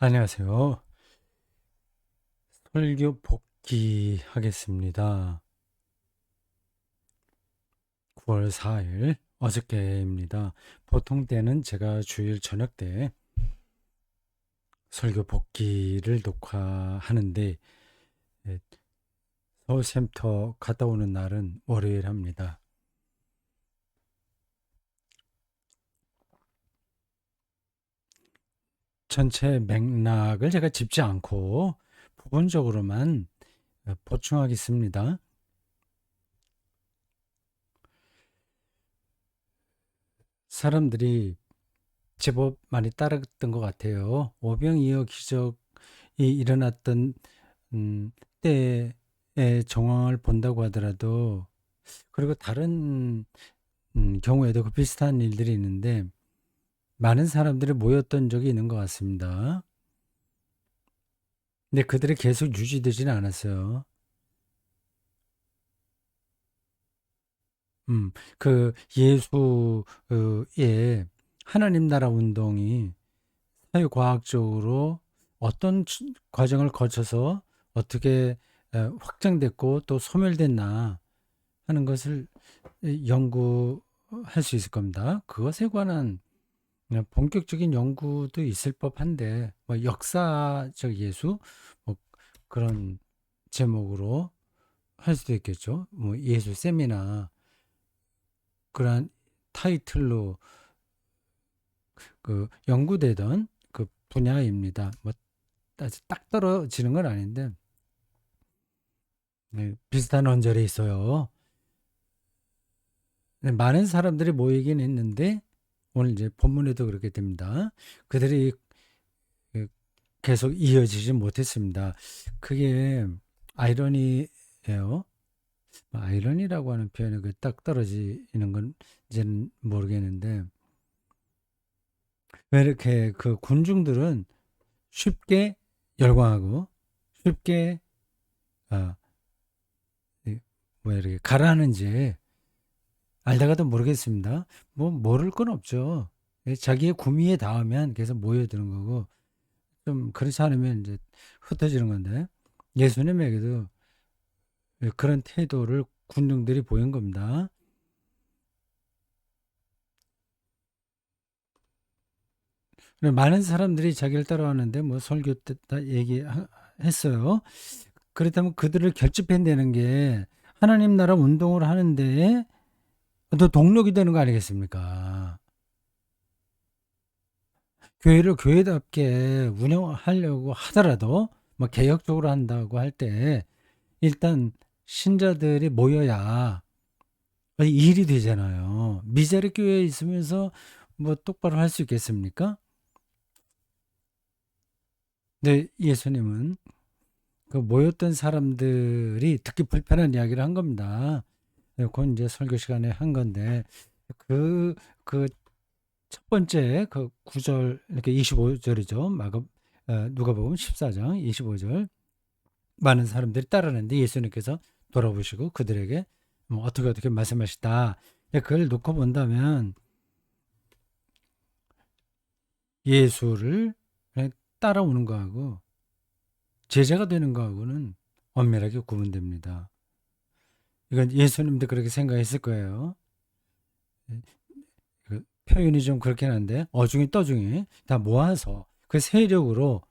안녕하세요. 설교 복귀 하겠습니다. 9월 4일 어저께입니다. 보통 때는 제가 주일 저녁 때 설교 복귀를 녹화하는데 예, 서울샘터 갔다 오는 날은 월요일 합니다. 전체 맥락을 제가 짚지 않고 부분적으로만 보충하겠습니다. 사람들이 제법 많이 따랐던 것 같아요. 오병이어 기적이 일어났던 때의 정황을 본다고 하더라도, 그리고 다른 경우에도 그 비슷한 일들이 있는데 많은 사람들이 모였던 적이 있는 것 같습니다. 근데 그들이 계속 유지되지는 않았어요. 그 예수의 하나님 나라 운동이 사회과학적으로 어떤 과정을 거쳐서 어떻게 확장됐고 또 소멸됐나 하는 것을 연구할 수 있을 겁니다. 그것에 관한 본격적인 연구도 있을 법한데, 뭐 역사적 예수, 뭐 그런 제목으로 할 수도 있겠죠. 뭐 예수 세미나 그러한 타이틀로 그 연구되던 그 분야입니다. 뭐 딱 떨어지는 건 아닌데 비슷한 언저리 있어요. 많은 사람들이 모이긴 했는데 오늘 이제 본문에도 그렇게 됩니다. 그들이 그 계속 이어지지 못했습니다. 그게 아이러니예요. 아이러니라고 하는 표현이 딱 떨어지는 건 이제는 모르겠는데, 왜 이렇게 그 군중들은 쉽게 열광하고 쉽게 아, 뭐 이렇게 가라앉는지 알다가도 모르겠습니다. 뭐 모를 건 없죠. 자기의 구미에 닿으면 계속 모여드는 거고, 좀 그렇지 않으면 이제 흩어지는 건데, 예수님에게도 그런 태도를 군중들이 보인 겁니다. 많은 사람들이 자기를 따라왔는데 뭐 설교 때 다 얘기했어요. 그렇다면 그들을 결집해내는 게 하나님 나라 운동을 하는데 또 동력이 되는 거 아니겠습니까? 교회를 교회답게 운영하려고 하더라도 뭐 개혁적으로 한다고 할 때 일단 신자들이 모여야 일이 되잖아요. 미자리 교회에 있으면서 뭐 똑바로 할 수 있겠습니까? 근데 예수님은 그 모였던 사람들이 듣기 불편한 이야기를 한 겁니다. 그건 이제 설교 시간에 한 건데 그 그 첫 번째 그 구절 이렇게 25절이죠. 누가복음 14장 25절. 많은 사람들이 따르는데 예수님께서 돌아보시고 그들에게 뭐 어떻게 말씀하시다. 그걸 놓고 본다면 예수를 그냥 따라오는 거하고 제자가 되는 거하고는 엄밀하게 구분됩니다. 이건 예수님도 그렇게 생각했을 거예요. 그 표현이 좀 그렇긴 한데 어중이 떠중이 다 모아서 그 세력으로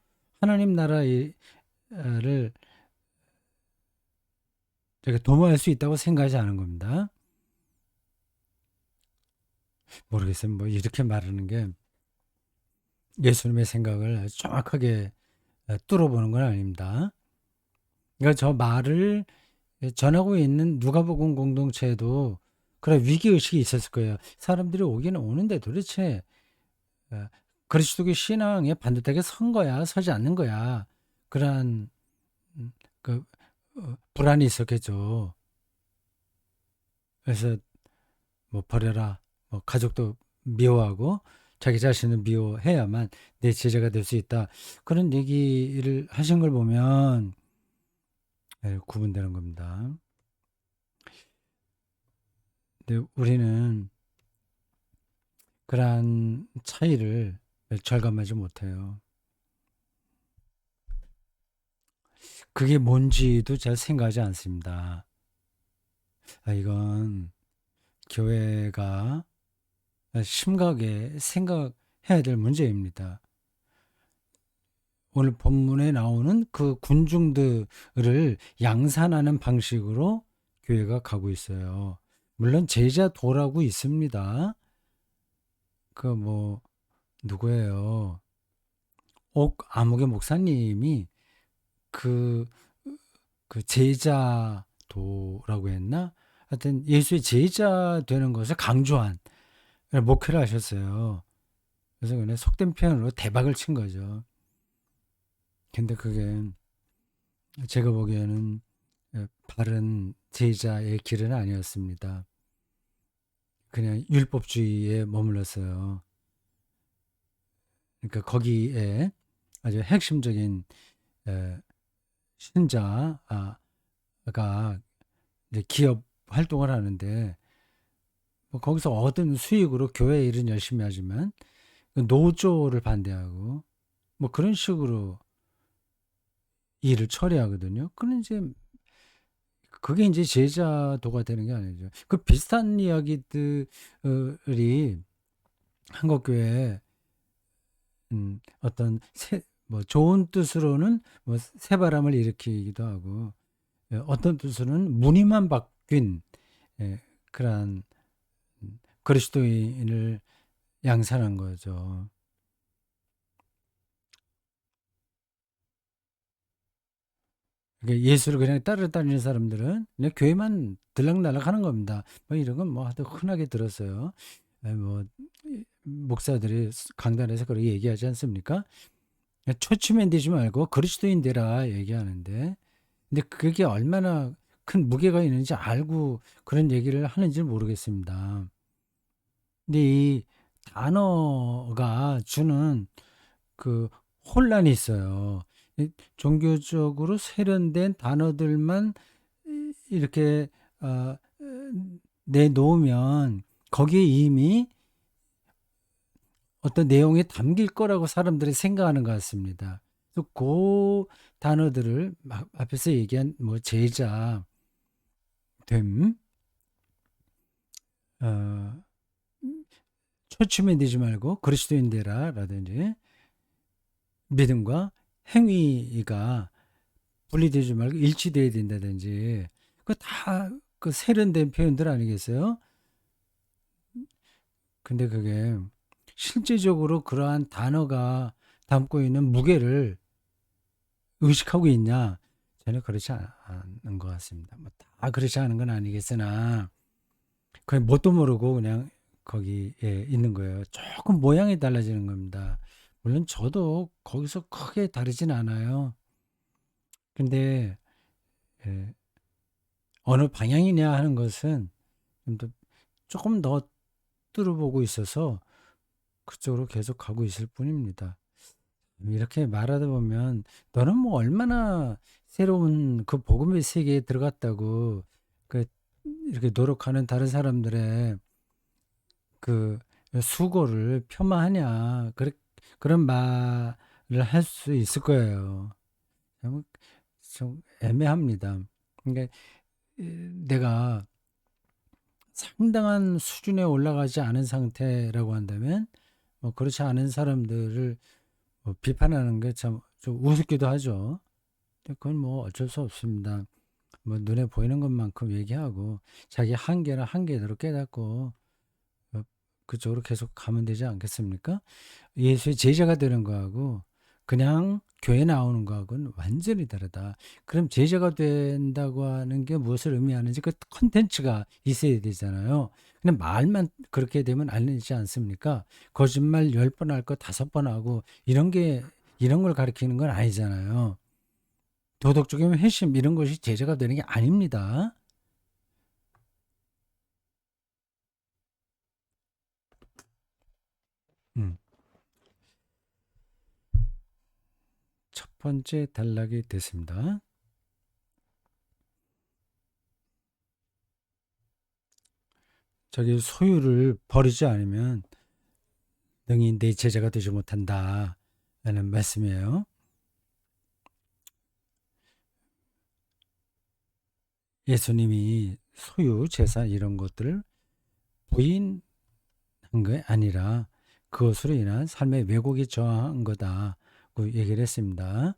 하나님 나라를 이렇게 도모할 수 있다고 생각하지 않은 겁니다. 모르겠어요. 뭐 이렇게 말하는 게 예수님의 생각을 정확하게 뚫어보는 건 아닙니다. 그러니까 저 말을 전하고 있는 누가복음 공동체에도 그런 위기의식이 있었을 거예요. 사람들이 오기는 오는데 도대체 어, 그리스도의 신앙에 반듯하게 선 거야, 서지 않는 거야. 그러한 음, 그 불안이 있었겠죠. 그래서 뭐 버려라, 뭐 가족도 미워하고 자기 자신을 미워해야만 내 제자가 될 수 있다. 그런 얘기를 하신 걸 보면 구분되는 겁니다. 근데 우리는 그러한 차이를 절감하지 못해요. 그게 뭔지도 잘 생각하지 않습니다. 이건 교회가 심각하게 생각해야 될 문제입니다. 오늘 본문에 나오는 그 군중들을 양산하는 방식으로 교회가 가고 있어요. 물론 제자도라고 있습니다. 누구예요? 암흑의 목사님이 그, 그 제자도라고 했나? 하여튼 예수의 제자 되는 것을 강조한 목회를 하셨어요. 그래서 그냥 속된 표현으로 대박을 친 거죠. 근데 그게 제가 보기에는 바른 제자의 길은 아니었습니다. 그냥 율법주의에 머물렀어요. 그러니까 거기에 아주 핵심적인 신자가 이제 기업 활동을 하는데 거기서 얻은 수익으로 교회 일은 열심히 하지만 노조를 반대하고 그런 식으로 일을 처리하거든요. 그게 이제 제자도가 되는 게 아니죠. 그 비슷한 이야기들이 한국교회에 어떤 좋은 뜻으로는 새바람을 일으키기도 하고 어떤 뜻으로는 무늬만 바뀐 그러한 그리스도인을 양산한 거죠. 그러니까 예수를 그냥 따라다니는 사람들은 그냥 교회만 들락날락 하는 겁니다. 이런 건 하도 흔하게 들었어요. 목사들이 강단에서 그렇게 얘기하지 않습니까? 초치면 되지 말고 그리스도인 되라 얘기하는데, 근데 그게 얼마나 큰 무게가 있는지 알고 그런 얘기를 하는지 모르겠습니다. 근데 이 단어가 주는 그 혼란이 있어요. 종교적으로 세련된 단어들만 이렇게 내놓으면 거기에 이미 어떤 내용이 담길 거라고 사람들이 생각하는 것 같습니다. 그 단어들을 앞에서 얘기한 제자 됨, 어, 초침이 되지 말고 그리스도인 되라라든지 믿음과 행위가 분리되지 말고 일치되어야 된다든지 그 세련된 표현들 아니겠어요? 근데 그게 실제적으로 그러한 단어가 담고 있는 무게를 의식하고 있냐? 저는 그렇지 않은 것 같습니다. 다 그렇지 않은 건 아니겠으나 그냥 뭣도 모르고 그냥 거기에 있는 거예요. 조금 모양이 달라지는 겁니다. 물론 저도 거기서 크게 다르진 않아요. 근데 예, 어느 방향이냐 하는 것은 조금 더 뚫어보고 있어서 그쪽으로 계속 가고 있을 뿐입니다. 이렇게 말하다 보면 너는 얼마나 새로운 그 복음의 세계에 들어갔다고 그 이렇게 노력하는 다른 사람들의 그 수고를 폄하하냐 그런 말을 할 수 있을 거예요. 좀 애매합니다. 그러니까 내가 상당한 수준에 올라가지 않은 상태라고 한다면 그렇지 않은 사람들을 비판하는 게 참 좀 우습기도 하죠. 근데 그건 어쩔 수 없습니다. 눈에 보이는 것만큼 얘기하고 자기 한계는 한계대로 깨닫고 어, 그쪽으로 계속 가면 되지 않겠습니까? 예수의 제자가 되는 거하고 그냥 교회 나오는 거하고는 완전히 다르다. 그럼 제자가 된다고 하는 게 무엇을 의미하는지 그 컨텐츠가 있어야 되잖아요. 그냥 말만 그렇게 되면 안 되지 않습니까? 거짓말 10번 할 거 5번 하고 이런 걸 가리키는 건 아니잖아요. 도덕적인 회심 이런 것이 제자가 되는 게 아닙니다. 음. 첫 번째 단락이 됐습니다. 저기 소유를 버리지 않으면 능히 내 제자가 되지 못한다 라는 말씀이에요. 예수님이 소유, 재산 이런 것들을 부인한 게 아니라 그것으로 인한 삶의 왜곡이 저항한 거다고 얘기를 했습니다.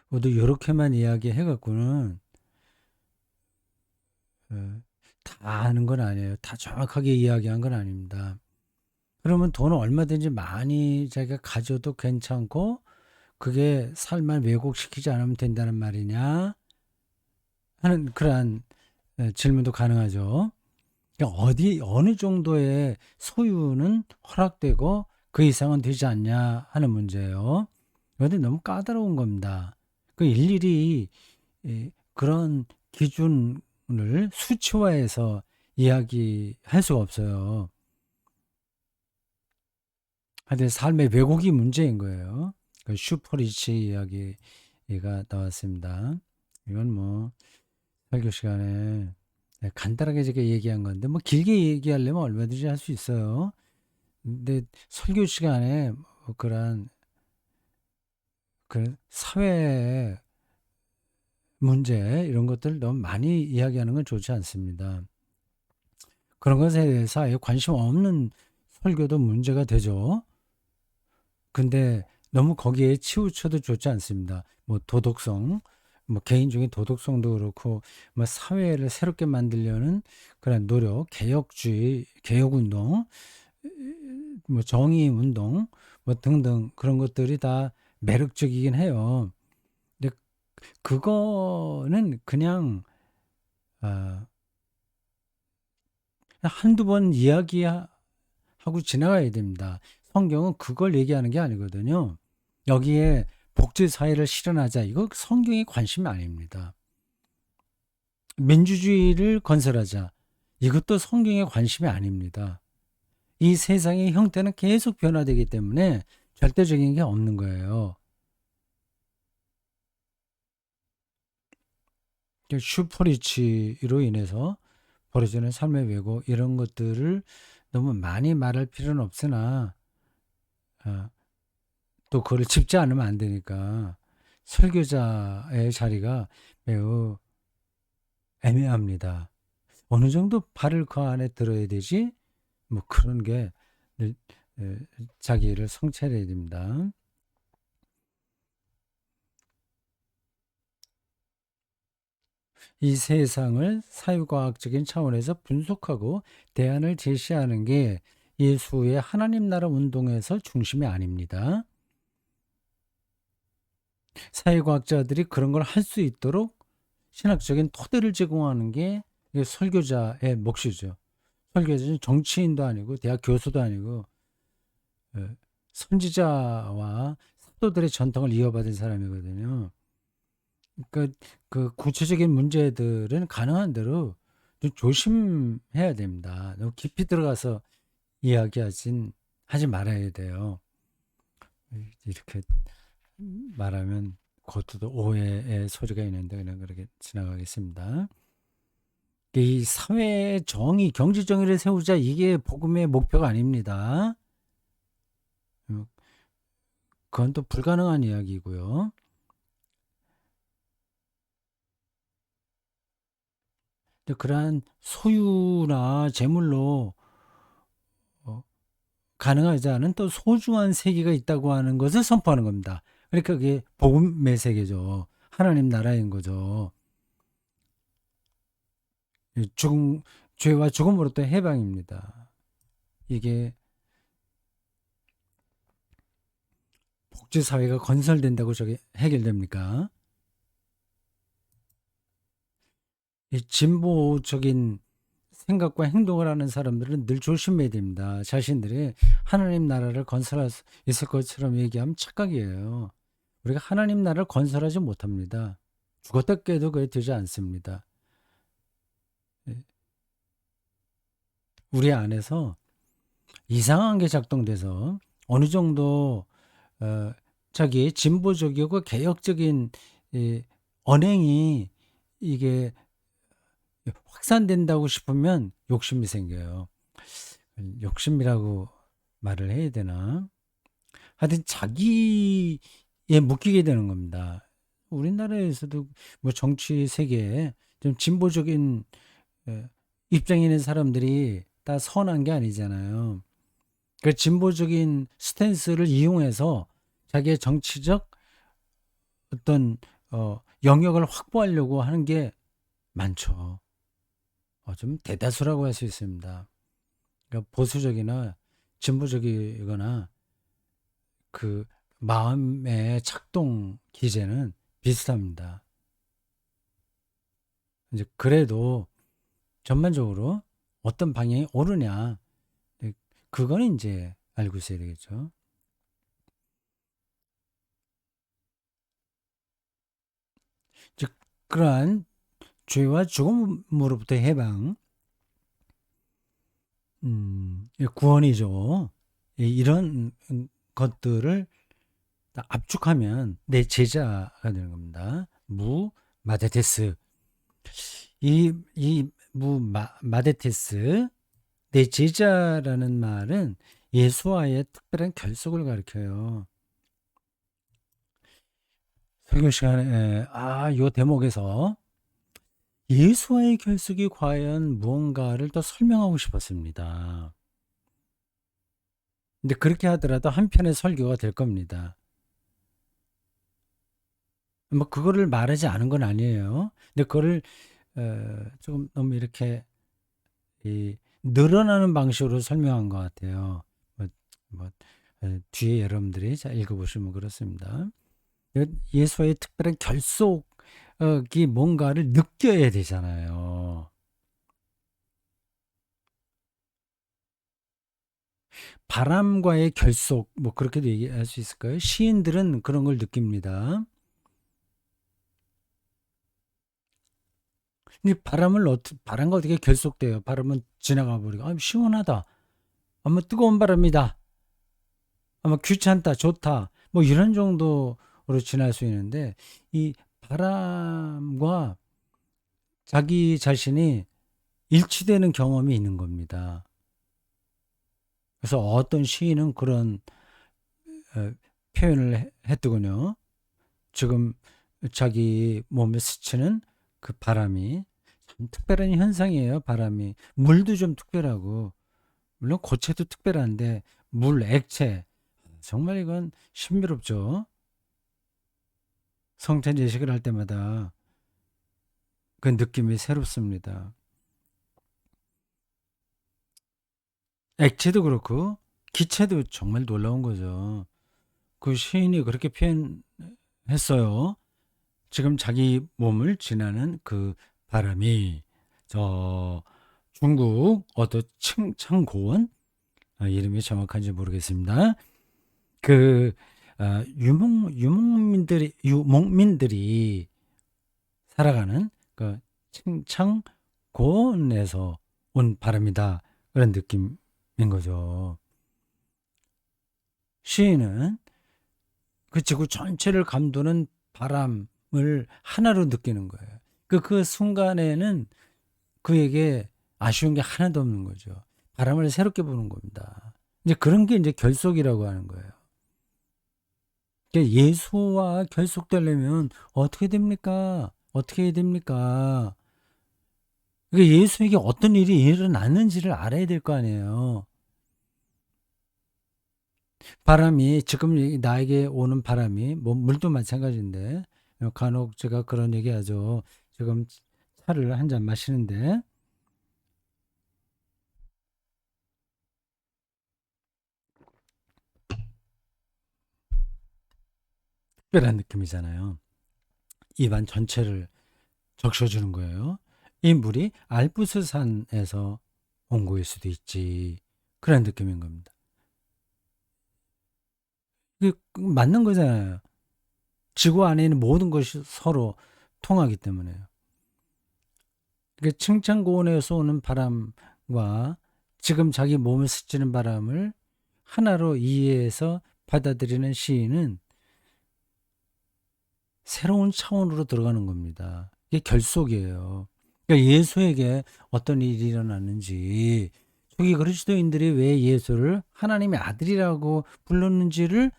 모두 이렇게만 이야기해 갖고는 다 아는 건 아니에요. 다 정확하게 이야기한 건 아닙니다. 그러면 돈을 얼마든지 많이 자기가 가져도 괜찮고 그게 삶을 왜곡시키지 않으면 된다는 말이냐 하는 그러한 질문도 가능하죠. 그러니까 어느 정도의 소유는 허락되고 그 이상은 되지 않냐 하는 문제예요. 그런데 너무 까다로운 겁니다. 그 일일이 그런 기준을 수치화해서 이야기할 수가 없어요. 하여튼 삶의 왜곡이 문제인 거예요. 그 슈퍼리치 이야기가 나왔습니다. 이건 뭐 설교 시간에 간단하게 제가 얘기한 건데 뭐 길게 얘기하려면 얼마든지 할 수 있어요. 근데 설교 시간에 뭐 그런 그 사회 문제 이런 것들 너무 많이 이야기하는 건 좋지 않습니다. 그런 것에 대해서 아예 관심 없는 설교도 문제가 되죠. 근데 너무 거기에 치우쳐도 좋지 않습니다. 뭐 도덕성, 뭐 개인적인 도덕성도 그렇고, 뭐 사회를 새롭게 만들려는 그런 노력, 개혁주의, 개혁운동, 뭐 정의운동, 뭐 등등 그런 것들이 다 매력적이긴 해요. 근데 그거는 그냥 아, 한두 번 이야기하고 지나가야 됩니다. 성경은 그걸 얘기하는 게 아니거든요. 여기에 복지사회를 실현하자. 이거 성경의 관심이 아닙니다. 민주주의를 건설하자. 이것도 성경의 관심이 아닙니다. 이 세상의 형태는 계속 변화되기 때문에 절대적인 게 없는 거예요. 슈퍼리치로 인해서 벌어지는 삶의 왜곡 이런 것들을 너무 많이 말할 필요는 없으나 또 그걸 짚지 않으면 안 되니까 설교자의 자리가 매우 애매합니다. 어느 정도 발을 그 안에 들어야 되지? 뭐 그런 게 늘 자기를 성찰해야 됩니다. 이 세상을 사회과학적인 차원에서 분석하고 대안을 제시하는 게 예수의 하나님 나라 운동에서 중심이 아닙니다. 사회과학자들이 그런 걸 할 수 있도록 신학적인 토대를 제공하는 게 설교자의 몫이죠. 설교자는 정치인도 아니고 대학 교수도 아니고 선지자와 사도들의 전통을 이어받은 사람이거든요. 그러니까 그 구체적인 문제들은 가능한 대로 좀 조심해야 됩니다. 너무 깊이 들어가서 하지 말아야 돼요. 이렇게 말하면 그것도 오해의 소지가 있는데 그냥 그렇게 지나가겠습니다. 이 사회 정의, 경제 정의를 세우자 이게 복음의 목표가 아닙니다. 그건 또 불가능한 이야기고요. 그러한 소유나 재물로 가능하지 않은 또 소중한 세계가 있다고 하는 것을 선포하는 겁니다. 그러니까 그게 복음의 세계죠. 하나님 나라인 거죠. 죽음, 죄와 죽음으로부터 해방입니다. 이게 복지사회가 건설된다고 저게 해결됩니까? 이 진보적인 생각과 행동을 하는 사람들은 늘 조심해야 됩니다. 자신들이 하나님 나라를 건설할 수 있을 것처럼 얘기하면 착각이에요. 우리가 하나님 나라를 건설하지 못합니다. 죽었다 깨도 그게 되지 않습니다. 우리 안에서 이상한 게 작동돼서 어느 정도 자기의 진보적이고 개혁적인 언행이 이게 확산된다고 싶으면 욕심이 생겨요. 욕심이라고 말을 해야 되나? 하여튼 자기에 묶이게 되는 겁니다. 우리나라에서도 뭐 정치 세계에 좀 진보적인 입장에 있는 사람들이 다 선한 게 아니잖아요. 그 진보적인 스탠스를 이용해서 자기의 정치적 어떤 영역을 확보하려고 하는 게 많죠. 좀 대다수라고 할 수 있습니다. 그러니까 보수적이나 진보적이거나 그 마음의 착동 기제는 비슷합니다. 이제 그래도 전반적으로 어떤 방향이 옳으냐, 그거는 이제 알고 있어야 되겠죠. 즉, 그러한 죄와 죽음으로부터 해방, 구원이죠. 이런 것들을 다 압축하면 내 제자가 되는 겁니다. 마데테스. 마데테스, 내 제자라는 말은 예수와의 특별한 결속을 가리켜요. 설교 시간에, 요 대목에서 예수와의 결속이 과연 무언가를 더 설명하고 싶었습니다. 근데 그렇게 하더라도 한 편의 설교가 될 겁니다. 뭐 그거를 말하지 않은 건 아니에요. 근데 그거를 조금 너무 이렇게 늘어나는 방식으로 설명한 것 같아요. 뭐, 뭐, 뒤에 여러분들이 자 읽어보시면 그렇습니다. 예수와의 특별한 결속이 뭔가를 느껴야 되잖아요. 바람과의 결속, 뭐 그렇게도 얘기할 수 있을까요? 시인들은 그런 걸 느낍니다. 근데 바람과 어떻게 결속돼요? 바람은 지나가 버리고, 시원하다. 뜨거운 바람이다. 귀찮다, 좋다. 뭐 이런 정도로 지날 수 있는데, 이 바람과 자기 자신이 일치되는 경험이 있는 겁니다. 그래서 어떤 시인은 그런 표현을 했더군요. 지금 자기 몸에 스치는 그 바람이 참 특별한 현상이에요. 바람이. 물도 좀 특별하고, 물론 고체도 특별한데 물, 액체, 정말 이건 신비롭죠. 성찬 예식을 할 때마다 그 느낌이 새롭습니다. 액체도 그렇고 기체도 정말 놀라운 거죠. 그 시인이 그렇게 표현했어요. 지금 자기 몸을 지나는 그 바람이 저 중국 어떤 칭창고원, 이름이 정확한지 모르겠습니다. 그 유목민들이 살아가는 그 칭창고원에서 온 바람이다, 그런 느낌인 거죠. 시인은 그 지구 전체를 감도는 바람을 하나로 느끼는 거예요. 그 순간에는 그에게 아쉬운 게 하나도 없는 거죠. 바람을 새롭게 보는 겁니다. 이제 그런 게 이제 결속이라고 하는 거예요. 예수와 결속되려면 어떻게 됩니까? 어떻게 해야 됩니까? 예수에게 어떤 일이 일어났는지를 알아야 될 거 아니에요. 바람이, 지금 나에게 오는 바람이, 뭐 물도 마찬가지인데, 간혹 제가 그런 얘기 하죠. 지금 차를 한 잔 마시는데, 특별한 느낌이잖아요. 입안 전체를 적셔주는 거예요. 이 물이 알프스산에서 온 거일 수도 있지. 그런 느낌인 겁니다. 이게 맞는 거잖아요. 지구 안에 있는 모든 것이 서로 통하기 때문에요. 칭찬고원에서 오는 바람과 지금 자기 몸을 스치는 바람을 하나로 이해해서 받아들이는 시인은 새로운 차원으로 들어가는 겁니다. 이게 결속이에요. 그러니까 예수에게 어떤 일이 일어났는지, 초기 그리스도인들이 왜 예수를 하나님의 아들이라고 불렀는지를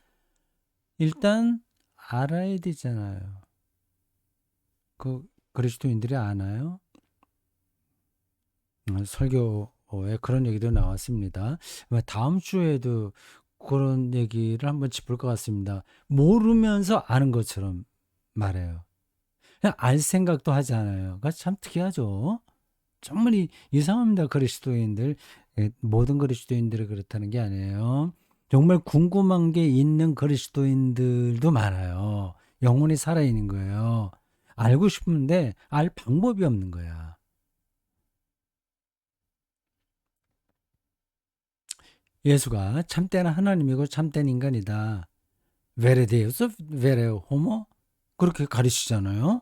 일단 알아야 되잖아요. 그 그리스도인들이 아나요? 설교에 그런 얘기도 나왔습니다. 아마 다음 주에도 그런 얘기를 한번 짚을 것 같습니다. 모르면서 아는 것처럼 말해요. 그냥 알 생각도 하지 않아요. 그참 특이하죠. 정말 이상합니다. 그리스도인들. 모든 그리스도인들이 그렇다는 게 아니에요. 정말 궁금한 게 있는 그리스도인들도 많아요. 영혼이 살아있는 거예요. 알고 싶은데 알 방법이 없는 거야. 예수가 참된 하나님이고 참된 인간이다. 베레 데우스 베레 호모 그렇게 가르치잖아요.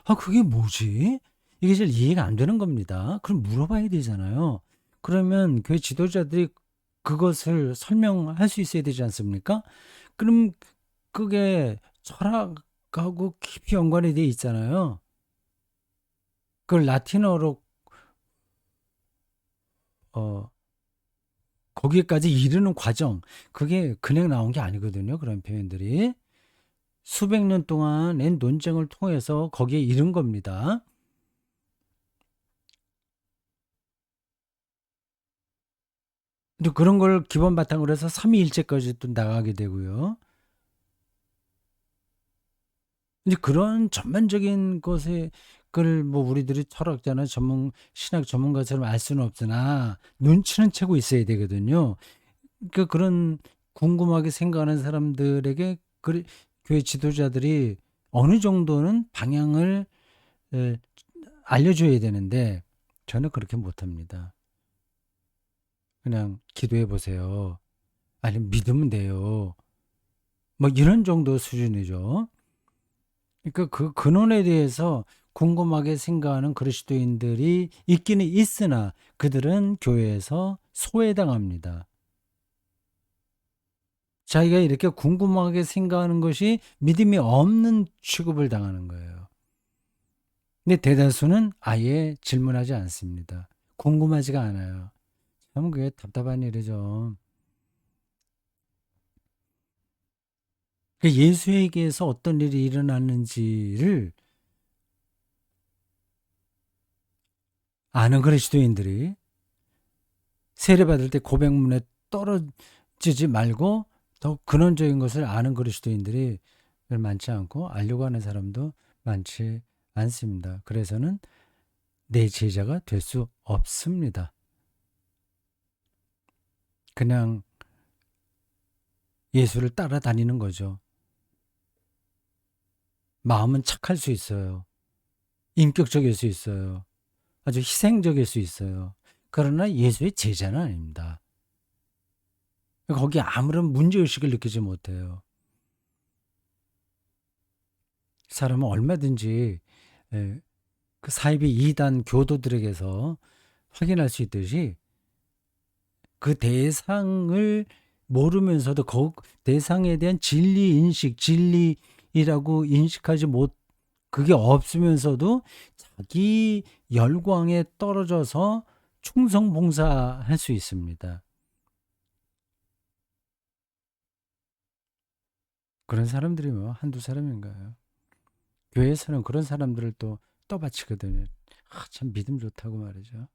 아 그게 뭐지? 이게 잘 이해가 안 되는 겁니다. 그럼 물어봐야 되잖아요. 그러면 교회 지도자들이 그것을 설명할 수 있어야 되지 않습니까? 그럼 그게 철학하고 깊이 연관이 돼 있잖아요. 그걸 라틴어로 어 거기까지 이르는 과정 그게 그냥 나온 게 아니거든요. 그런 표현들이. 수백 년 동안의 논쟁을 통해서 거기에 이른 겁니다. 근데 그런 걸 기본 바탕으로 해서 삼위일체까지 또 나가게 되고요. 이제 그런 전반적인 것에 그걸 뭐 우리들이 철학자나 신학 전문가처럼 알 수는 없으나 눈치는 채고 있어야 되거든요. 그러니까 그런 궁금하게 생각하는 사람들에게 교회 지도자들이 어느 정도는 방향을 에, 알려줘야 되는데 저는 그렇게 못합니다. 그냥 기도해 보세요. 아니면 믿으면 돼요. 뭐 이런 정도 수준이죠. 그러니까 그 근원에 대해서 궁금하게 생각하는 그리스도인들이 있기는 있으나 그들은 교회에서 소외당합니다. 자기가 이렇게 궁금하게 생각하는 것이 믿음이 없는 취급을 당하는 거예요. 근데 대다수는 아예 질문하지 않습니다. 궁금하지가 않아요. 참 그게 답답한 일이죠. 그 예수에게서 어떤 일이 일어났는지를 아는 그리스도인들이 세례받을 때 고백문에 떨어지지 말고 더 근원적인 것을 아는 그리스도인들이 많지 않고 알려고 하는 사람도 많지 않습니다. 그래서는 내 제자가 될 수 없습니다. 그냥 예수를 따라다니는 거죠. 마음은 착할 수 있어요. 인격적일 수 있어요. 아주 희생적일 수 있어요. 그러나 예수의 제자는 아닙니다. 거기에 아무런 문제의식을 느끼지 못해요. 사람은 얼마든지 그 사이비 이단 교도들에게서 확인할 수 있듯이 그 대상을 모르면서도 그 대상에 대한 진리 인식, 진리라고 인식하지 못, 그게 없으면서도 자기 열광에 떨어져서 충성봉사할 수 있습니다. 그런 사람들이 뭐 한두 사람인가요? 교회에서는 그런 사람들을 또 떠받치거든요. 참 믿음 좋다고 말이죠.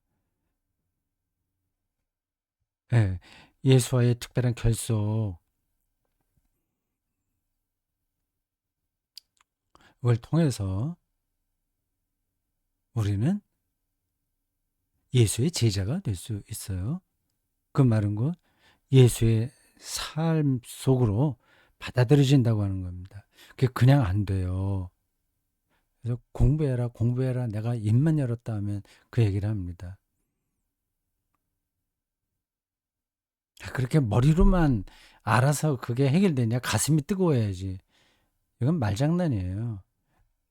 예, 예수와의 특별한 결속을 통해서 우리는 예수의 제자가 될 수 있어요. 그 말은 곧 예수의 삶 속으로 받아들여진다고 하는 겁니다. 그게 그냥 안 돼요. 그래서 공부해라, 공부해라. 내가 입만 열었다 하면 그 얘기를 합니다. 그렇게 머리로만 알아서 그게 해결되냐? 가슴이 뜨거워야지. 이건 말장난이에요.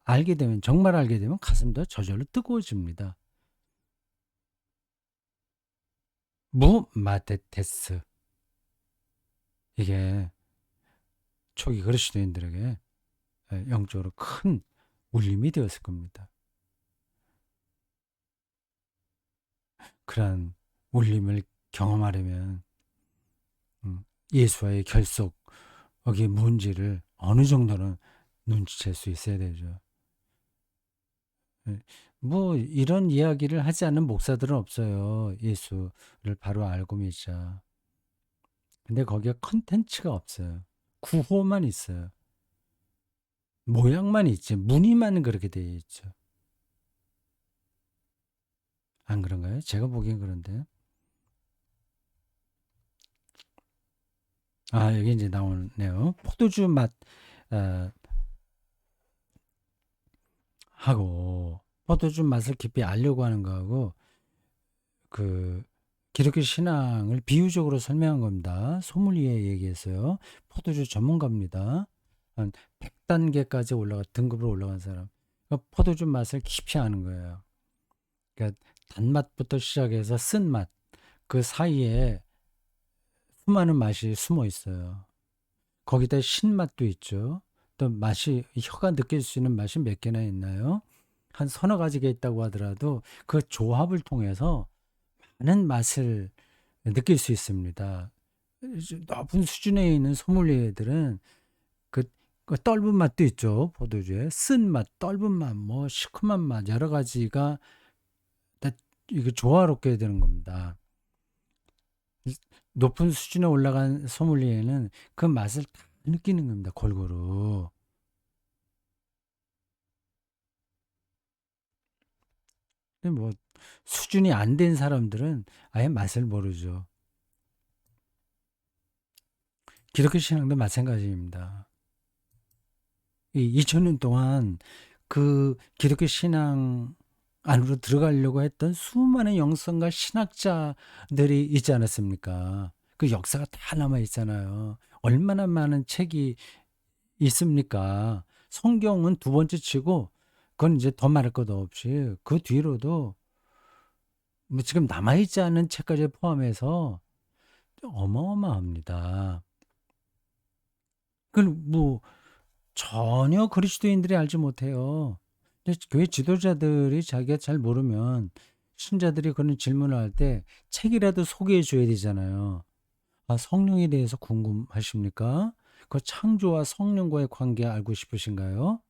알게 되면, 정말 알게 되면 가슴도 저절로 뜨거워집니다. 무마테테스. 이게 초기 그리스도인들에게 영적으로 큰 울림이 되었을 겁니다. 그러한 울림을 경험하려면 예수와의 결속이 뭔지를 어느 정도는 눈치챌 수 있어야 되죠. 예. 뭐 이런 이야기를 하지 않는 목사들은 없어요. 예수를 바로 알고 믿자. 근데 거기에 컨텐츠가 없어요. 구호만 있어요. 모양만 있지. 무늬만 그렇게 되어 있죠. 안 그런가요? 제가 보기엔 그런데. 아, 여기 이제 나오네요. 포도주 맛, 어, 하고, 포도주 맛을 깊이 알려고 하는 거하고, 그, 기독교 신앙을 비유적으로 설명한 겁니다. 소믈리에 얘기했어요. 포도주 전문가입니다. 한 100단계까지 등급으로 올라간 사람. 그러니까 포도주 맛을 깊이 아는 거예요. 그러니까 단맛부터 시작해서 쓴맛, 그 사이에 수많은 맛이 숨어 있어요. 거기다 신맛도 있죠. 또 맛이, 혀가 느낄 수 있는 맛이 몇 개나 있나요? 한 서너 가지가 있다고 하더라도 그 조합을 통해서 많은 맛을 느낄 수 있습니다. 높은 수준에 있는 소믈리에들은 그, 그 떫은 맛도 있죠. 포도주에 쓴 맛, 떫은 맛, 뭐 시큼한 맛 여러 가지가 다 이거 조화롭게 되는 겁니다. 높은 수준에 올라간 소믈리에는 그 맛을 다 느끼는 겁니다. 골고루. 근데 뭐 수준이 안 된 사람들은 아예 맛을 모르죠. 기독교 신앙도 마찬가지입니다. 이 2000년 동안 그 기독교 신앙 안으로 들어가려고 했던 수많은 영성과 신학자들이 있지 않았습니까? 그 역사가 다 남아 있잖아요. 얼마나 많은 책이 있습니까? 성경은 두 번째 치고 그건 이제 더 말할 것도 없이 그 뒤로도 뭐 지금 남아 있지 않은 책까지 포함해서 어마어마합니다. 그걸 뭐 전혀 그리스도인들이 알지 못해요. 근데 교회 지도자들이 자기가 잘 모르면 신자들이 그런 질문을 할 때 책이라도 소개해 줘야 되잖아요. 아, 성령에 대해서 궁금하십니까? 그 창조와 성령과의 관계 알고 싶으신가요?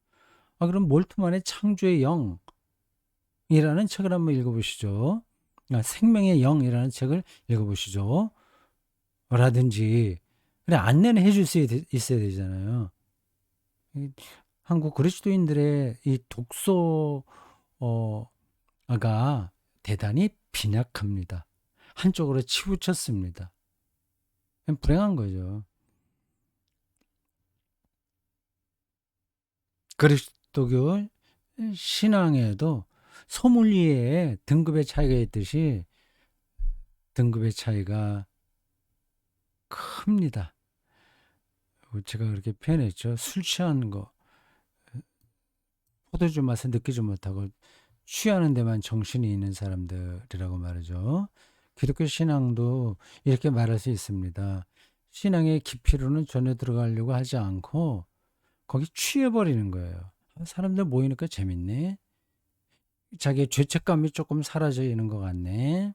아, 그럼 몰트만의 창조의 영이라는 책을 한번 읽어보시죠. 아, 생명의 영이라는 책을 읽어보시죠. 라든지. 그래, 안내는 해줄 수 있어야 되잖아요. 한국 그리스도인들의 이 독서가 대단히 빈약합니다. 한쪽으로 치우쳤습니다. 불행한 거죠. 그리스도교 신앙에도 소믈리에의 등급의 차이가 있듯이 등급의 차이가 큽니다. 제가 그렇게 표현했죠. 술 취한 거, 포도주 맛을 느끼지 못하고 취하는 데만 정신이 있는 사람들이라고 말하죠. 기독교 신앙도 이렇게 말할 수 있습니다. 신앙의 깊이로는 전혀 들어가려고 하지 않고 거기 취해버리는 거예요. 사람들 모이니까 재밌네. 자기의 죄책감이 조금 사라지는 것 같네.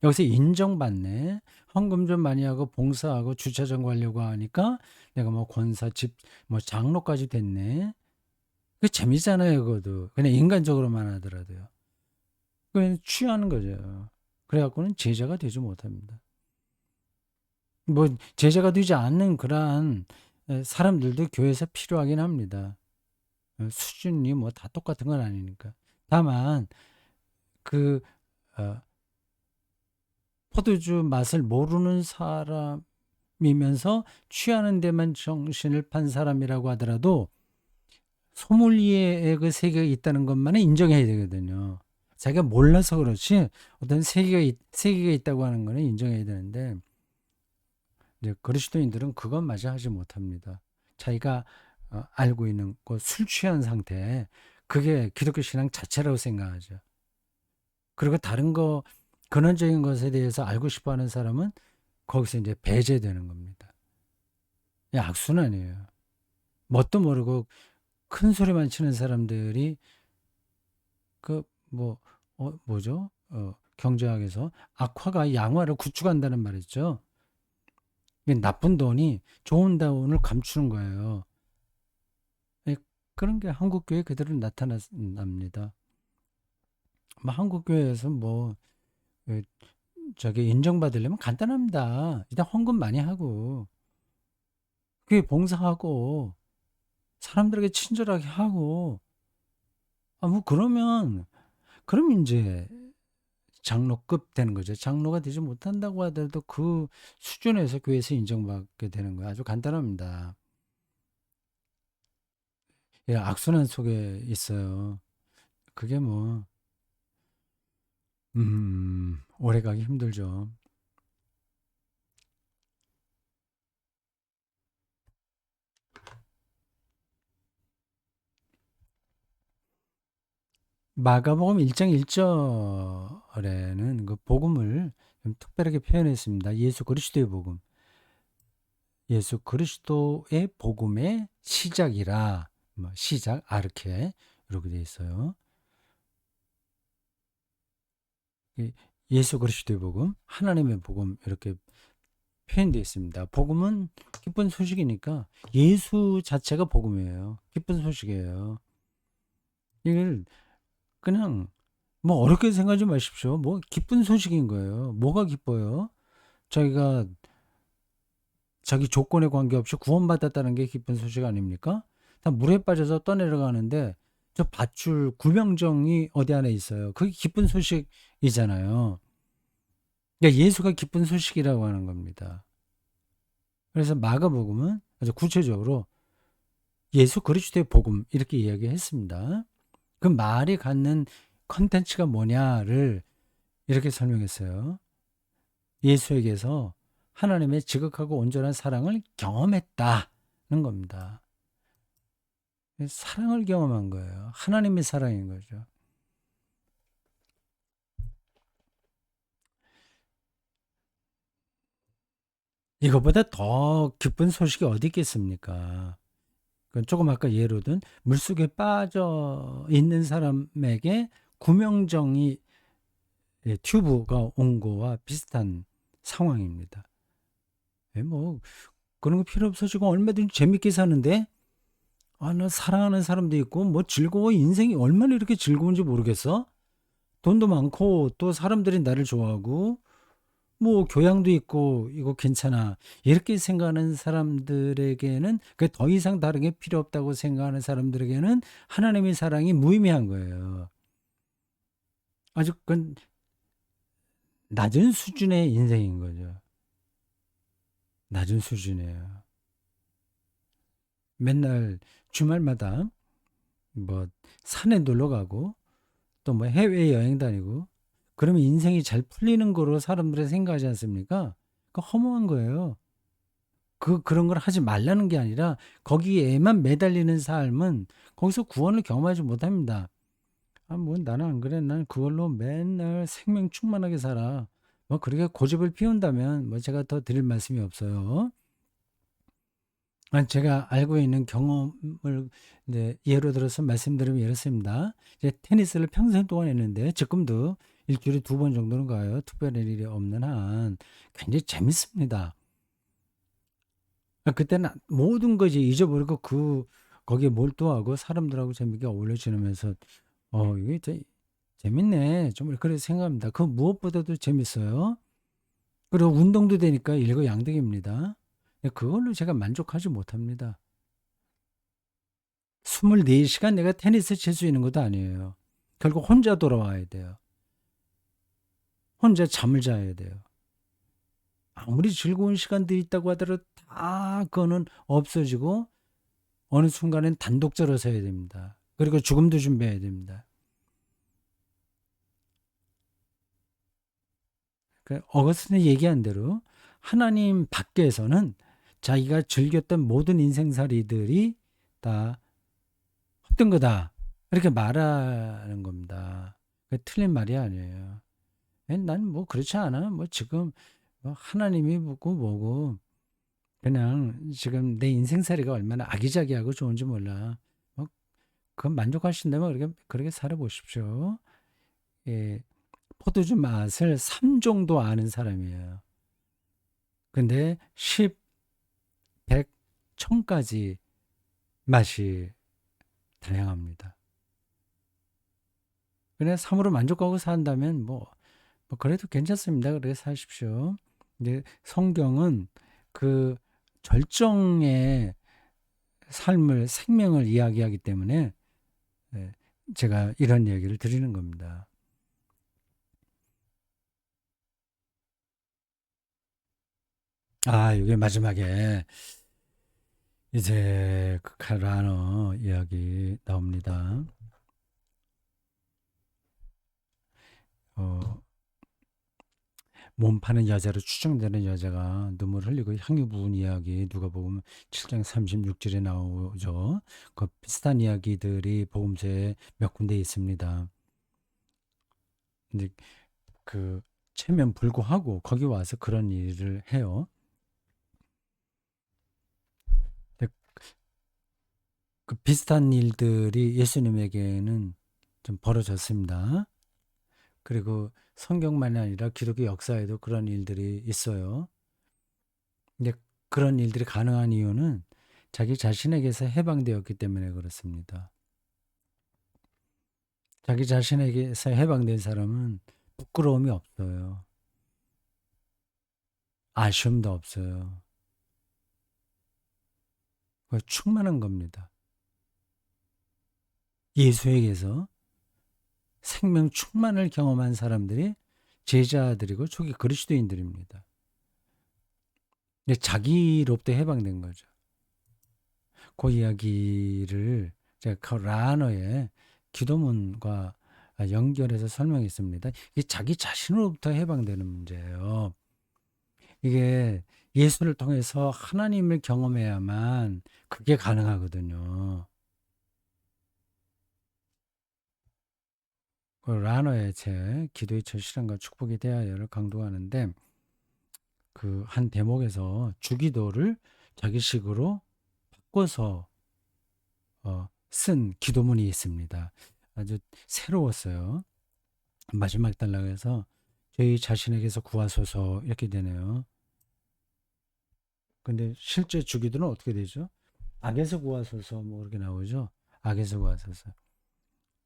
여기서 인정받네. 헌금 좀 많이 하고 봉사하고 주차장 가려고 하니까 내가 뭐 권사, 집, 뭐 장로까지 됐네. 그 재미잖아요, 그것도. 그냥 인간적으로만 하더라도요. 그냥 취하는 거죠. 그래갖고는 제자가 되지 못합니다. 뭐 제자가 되지 않는 그러한 사람들도 교회에서 필요하긴 합니다. 수준이 뭐 다 똑같은 건 아니니까. 다만 그 어, 포도주 맛을 모르는 사람이면서 취하는 데만 정신을 판 사람이라고 하더라도 소믈리에의 그 세계가 있다는 것만은 인정해야 되거든요. 자기가 몰라서 그렇지 어떤 세계가 있다고 하는 거는 인정해야 되는데 이제 그리스도인들은 그것마저 하지 못합니다. 자기가 알고 있는 그 술 취한 상태 그게 기독교 신앙 자체라고 생각하죠. 그리고 다른 거 근원적인 것에 대해서 알고 싶어 하는 사람은 거기서 이제 배제되는 겁니다. 악순환이에요. 뭣도 모르고 큰 소리만 치는 사람들이 그 뭐 뭐죠? 경제학에서 악화가 양화를 구축한다는 말 있죠. 나쁜 돈이 좋은 돈을 감추는 거예요. 예, 그런 게 한국 교회 그대로 나타납니다. 뭐 한국 교회에서 뭐 그 저기 인정받으려면 간단합니다. 일단 헌금 많이 하고 교회 봉사하고 사람들에게 친절하게 하고 뭐 그럼 인제 장로급 되는 거죠. 장로가 되지 못한다고 하더라도 그 수준에서 교회에서 인정받게 되는 거예요. 아주 간단합니다. 예, 악순환 속에 있어요. 그게 뭐 오래가기 힘들죠. 마가복음 1장 1절에는 그 복음을 좀 특별하게 표현했습니다. 예수 그리스도의 복음. 예수 그리스도의 복음의 시작이라 뭐 시작 아르케 이렇게 돼 있어요. 예수 그리스도의 복음, 하나님의 복음 이렇게 표현되어 있습니다. 복음은 기쁜 소식이니까 예수 자체가 복음이에요. 기쁜 소식이에요. 이걸 그냥 뭐 어렵게 생각하지 마십시오. 뭐 기쁜 소식인 거예요. 뭐가 기뻐요? 자기가 자기 조건에 관계없이 구원받았다는 게 기쁜 소식 아닙니까? 다 물에 빠져서 떠내려가는데 저 밧줄 구명정이 어디 안에 있어요. 그게 기쁜 소식이잖아요. 그러니까 예수가 기쁜 소식이라고 하는 겁니다. 그래서 마가복음은 아주 구체적으로 예수 그리스도의 복음 이렇게 이야기했습니다. 그 말이 갖는 컨텐츠가 뭐냐를 이렇게 설명했어요. 예수에게서 하나님의 지극하고 온전한 사랑을 경험했다는 겁니다. 사랑을 경험한 거예요. 하나님의 사랑인 거죠. 이거보다 더 기쁜 소식이 어디 있겠습니까? 조금 아까 예로 든 물속에 빠져 있는 사람에게 구명정이 튜브가 온 거와 비슷한 상황입니다. 뭐 그런 거 필요 없어지고 얼마든지 재밌게 사는데 나 사랑하는 사람도 있고 뭐 즐거워 인생이 얼마나 이렇게 즐거운지 모르겠어. 돈도 많고 또 사람들이 나를 좋아하고 뭐 교양도 있고 이거 괜찮아 이렇게 생각하는 사람들에게는 그 더 이상 다른 게 필요 없다고 생각하는 사람들에게는 하나님의 사랑이 무의미한 거예요. 아주 그 낮은 수준의 인생인 거죠. 낮은 수준이에요. 맨날 주말마다 뭐 산에 놀러 가고 또 뭐 해외 여행 다니고 그러면 인생이 잘 풀리는 거로 사람들이 생각하지 않습니까? 그 허무한 거예요. 그런 걸 하지 말라는 게 아니라 거기에만 매달리는 삶은 거기서 구원을 경험하지 못합니다. 뭐 나는 안 그래. 난 그걸로 맨날 생명 충만하게 살아. 뭐 그렇게 고집을 피운다면 뭐 제가 더 드릴 말씀이 없어요. 제가 알고 있는 경험을 이제 예로 들어서 말씀드리면 이렇습니다. 이제 테니스를 평생 동안 했는데 지금도 일주일에 2번 정도는 가요. 특별한 일이 없는 한. 굉장히 재밌습니다. 그때는 모든 거 이제 잊어버리고 거기에 몰두하고 사람들하고 재밌게 어울려 지내면서 이게 재밌네. 좀 그렇게 생각합니다. 그 무엇보다도 재밌어요. 그리고 운동도 되니까 일거양득입니다. 그걸로 제가 만족하지 못합니다. 24시간 내가 테니스 칠 수 있는 것도 아니에요. 결국 혼자 돌아와야 돼요. 혼자 잠을 자야 돼요. 아무리 즐거운 시간들이 있다고 하더라도 다 그거는 없어지고 어느 순간엔 단독자로 서야 됩니다. 그리고 죽음도 준비해야 됩니다. 어거스틴이 얘기한 대로 하나님 밖에서는 자기가 즐겼던 모든 인생살이들이 다 헛된 거다. 이렇게 말하는 겁니다. 틀린 말이 아니에요. 난 뭐 그렇지 않아. 뭐 지금 뭐 하나님이 뭐고 그냥 지금 내 인생살이가 얼마나 아기자기하고 좋은지 몰라. 뭐 그건 만족하신다면 그렇게 살아보십시오. 예, 포도주 맛을 3종도 아는 사람이에요. 근데 10, 100, 1000까지 맛이 다양합니다. 그냥 삶으로 만족하고 산다면 뭐 그래도 괜찮습니다. 그렇게 사십시오. 근데 성경은 그 절정의 삶을, 생명을 이야기하기 때문에 예, 제가 이런 얘기를 드리는 겁니다. 아, 이게 마지막에 이제 그 카라너 이야기 나옵니다. 어, 몸 파는 여자로 추정되는 여자가 눈물 흘리고 향유 부은 이야기 누가 보면 7장 36절에 나오죠. 그 비슷한 이야기들이 복음서에 몇 군데 있습니다. 근데 그 체면 불구하고 거기 와서 그런 일을 해요. 근데 그 비슷한 일들이 예수님에게는 좀 벌어졌습니다. 그리고 성경만이 아니라 기독교 역사에도 그런 일들이 있어요. 근데 그런 일들이 가능한 이유는 자기 자신에게서 해방되었기 때문에 그렇습니다. 자기 자신에게서 해방된 사람은 부끄러움이 없어요. 아쉬움도 없어요. 그거 충만한 겁니다. 예수에게서 생명 충만을 경험한 사람들이 제자들이고 초기 그리스도인들입니다. 근데 자기로부터 해방된 거죠. 그 이야기를 제가 그 라너의 기도문과 연결해서 설명했습니다. 이게 자기 자신으로부터 해방되는 문제예요. 이게 예수를 통해서 하나님을 경험해야만 그게 가능하거든요. 그 라너의 책 기도의 절실함과 축복의 대하여를 강조하는데 그 한 대목에서 주기도를 자기식으로 바꿔서 쓴 기도문이 있습니다. 아주 새로웠어요. 마지막 단락에서 저희 자신에게서 구하소서 이렇게 되네요. 근데 실제 주기도는 어떻게 되죠? 악에서 구하소서 뭐 그렇게 나오죠. 악에서 구하소서.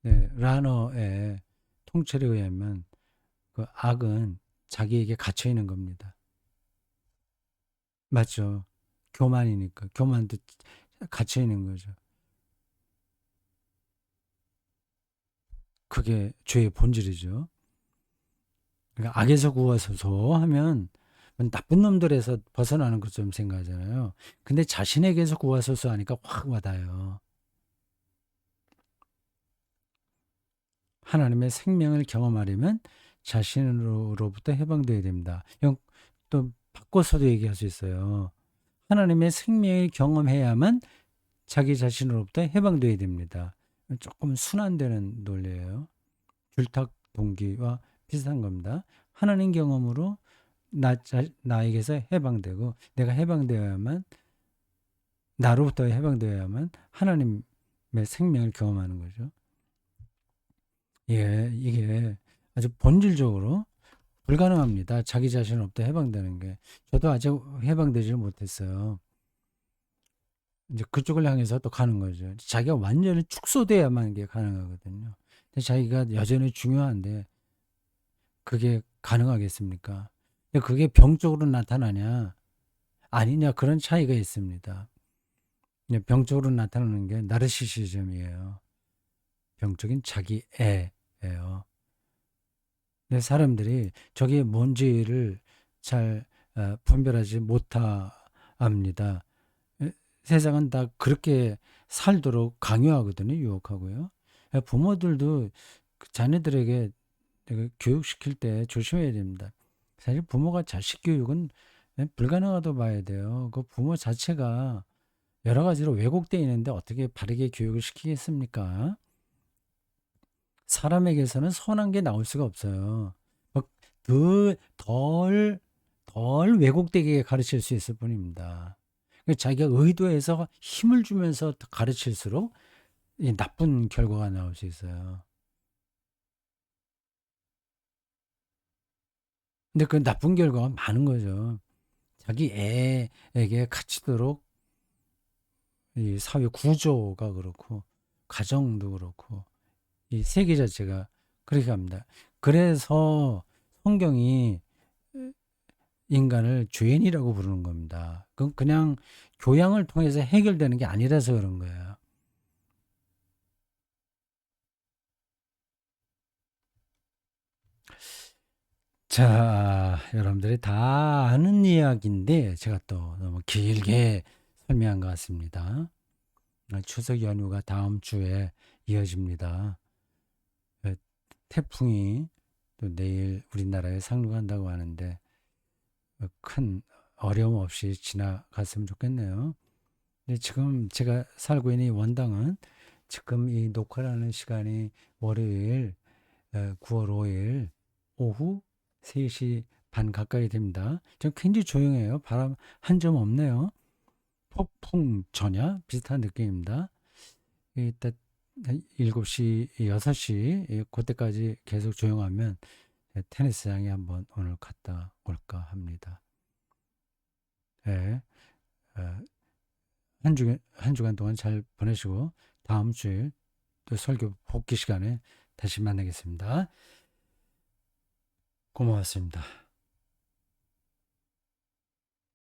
네, 라너의 통찰에 의하면 그 악은 자기에게 갇혀 있는 겁니다. 맞죠? 교만이니까 교만도 갇혀 있는 거죠. 그게 죄의 본질이죠. 그러니까 악에서 구하소서 하면 나쁜 놈들에서 벗어나는 것처럼 생각하잖아요. 근데 자신에게서 구하소서 하니까 확 와닿아요. 하나님의 생명을 경험하려면 자신으로부터 해방되어야 됩니다. 이건 또 바꿔서도 얘기할 수 있어요. 하나님의 생명을 경험해야만 자기 자신으로부터 해방되어야 됩니다. 조금 순환되는 논리예요. 줄탁 동기와 비슷한 겁니다. 하나님 경험으로 나에게서 해방되고 내가 해방되어야만 나로부터 해방되어야만 하나님의 생명을 경험하는 거죠. 예, 이게 아주 본질적으로 불가능합니다. 자기 자신으로부터 해방되는 게. 저도 아직 해방되지를 못했어요. 이제 그쪽을 향해서 또 가는 거죠. 자기가 완전히 축소돼야만 이게 가능하거든요. 근데 자기가 여전히 중요한데 그게 가능하겠습니까? 근데 그게 병적으로 나타나냐 아니냐 그런 차이가 있습니다. 병적으로 나타나는 게 나르시시즘이에요. 병적인 자기애예요. 근데 사람들이 저게 뭔지를 잘 분별하지 못합니다. 세상은 다 그렇게 살도록 강요하거든요. 유혹하고요. 부모들도 그 자녀들에게 교육시킬 때 조심해야 됩니다. 사실 부모가 자식 교육은 불가능하다고 봐야 돼요. 그 부모 자체가 여러 가지로 왜곡되어 있는데 어떻게 바르게 교육을 시키겠습니까? 사람에게서는 선한 게 나올 수가 없어요. 그 덜 왜곡되게 가르칠 수 있을 뿐입니다. 자기가 의도해서 힘을 주면서 가르칠수록 이 나쁜 결과가 나올 수 있어요. 근데 그 나쁜 결과가 많은 거죠. 자기 애에게 갇히도록 이 사회 구조가 그렇고 가정도 그렇고 이 세계 자체가 그렇게 합니다. 그래서 성경이 인간을 죄인이라고 부르는 겁니다. 그건 그냥 교양을 통해서 해결되는 게 아니라서 그런 거예요. 자, 여러분들이 다 아는 이야기인데 제가 또 너무 길게 설명한 것 같습니다. 추석 연휴가 다음 주에 이어집니다. 예, 태풍이 또 내일 우리나라에 상륙한다고 하는데 큰 어려움 없이 지나갔으면 좋겠네요. 근데 지금 제가 살고 있는 이 원당은 지금 이 녹화를 하는 시간이 월요일 9월 5일 오후 3시 반 가까이 됩니다. 지금 굉장히 조용해요. 바람 한 점 없네요. 폭풍 전야 비슷한 느낌입니다. 이따 7시, 6시 그때까지 계속 조용하면 테니스장에 한번 오늘 갔다 올까 합니다. 네, 한 주간 동안 잘 보내시고 다음 주에 또 설교 복귀 시간에 다시 만나겠습니다. 고맙습니다.